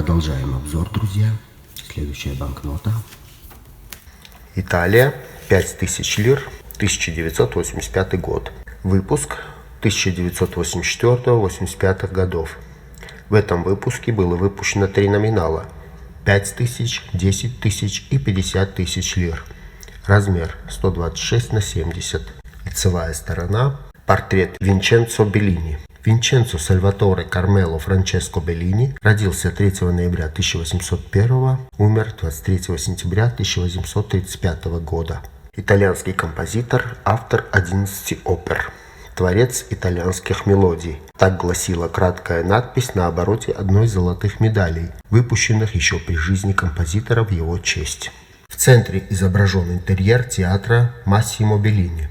Продолжаем обзор, друзья. Следующая банкнота. Италия, 5000 лир, 1985 год. Выпуск 1984-85 годов. В этом выпуске было выпущено 3 номинала: 5000, 10 тысяч и 50 тысяч лир. Размер 126×70. Лицевая сторона. Портрет Винченцо Беллини. Винченцо Сальваторе Кармело Франческо Беллини родился 3 ноября 1801, умер 23 сентября 1835 года. Итальянский композитор, автор 11 опер. Творец итальянских мелодий. Так гласила краткая надпись на обороте одной из золотых медалей, выпущенных еще при жизни композитора в его честь. В центре изображен интерьер театра Массимо Беллини.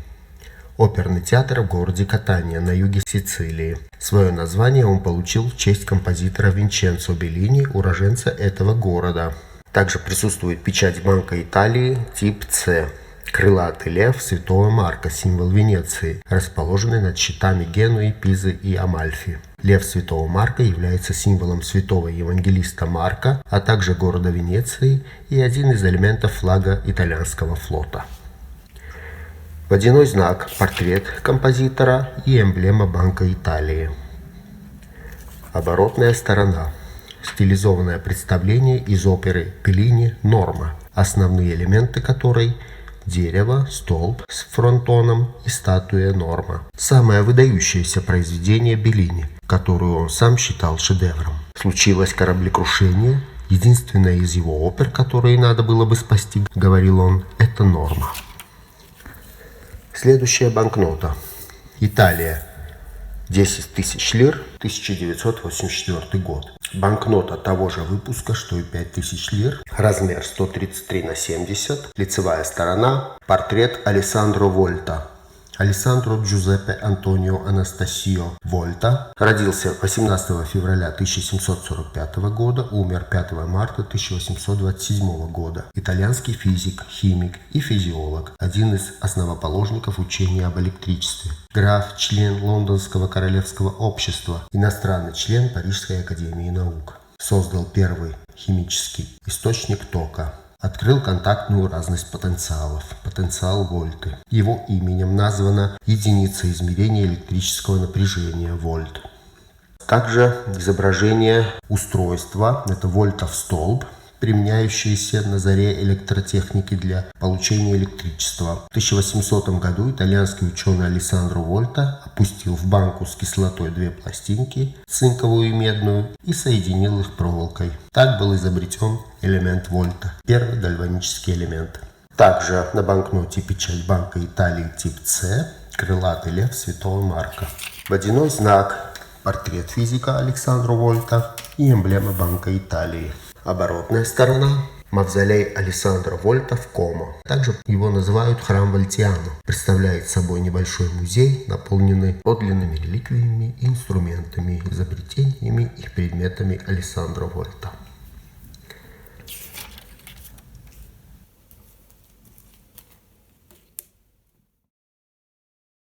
Оперный театр в городе Катания на юге Сицилии. Свое название он получил в честь композитора Винченцо Беллини, уроженца этого города. Также присутствует печать Банка Италии тип С. Крылатый лев Святого Марка, символ Венеции, расположенный над щитами Генуи, Пизы и Амальфи. Лев Святого Марка является символом святого евангелиста Марка, а также города Венеции и один из элементов флага итальянского флота. Водяной знак, портрет композитора и эмблема Банка Италии. Оборотная сторона. Стилизованное представление из оперы Беллини «Норма», основные элементы которой – дерево, столб с фронтоном и статуя Норма. Самое выдающееся произведение Беллини, которую он сам считал шедевром. Случилось кораблекрушение. Единственная из его опер, которые надо было бы спасти, говорил он, это «Норма». Следующая банкнота. Италия. 10 тысяч лир, 1984 год. Банкнота того же выпуска, что и 5000 лир. Размер 133×70. Лицевая сторона. Портрет Алессандро Вольта. Алессандро Джузеппе Антонио Анастасио Вольта родился 18 февраля 1745 года, умер 5 марта 1827 года. Итальянский физик, химик и физиолог, один из основоположников учения об электричестве. Граф, член Лондонского королевского общества, иностранный член Парижской академии наук. Создал первый химический источник тока. Открыл контактную разность потенциалов, потенциал вольты. Его именем названа единица измерения электрического напряжения вольт. Также изображение устройства, это вольтов столб, применяющийся на заре электротехники для получения электричества. В 1800 году итальянский ученый Алессандро Вольта опустил в банку с кислотой 2 пластинки, цинковую и медную, и соединил их проволокой. Так был изобретен элемент вольта, первый гальванический элемент. Также на банкноте печать Банка Италии тип С, крылатый лев Святого Марка. Водяной знак, портрет физика Алессандро Вольта и эмблема Банка Италии. Оборотная сторона. Мавзолей Алессандро Вольта в Комо. Также его называют храм Вольтиано. Представляет собой небольшой музей, наполненный подлинными реликвиями и инструментами, изобретениями и предметами Алессандро Вольта.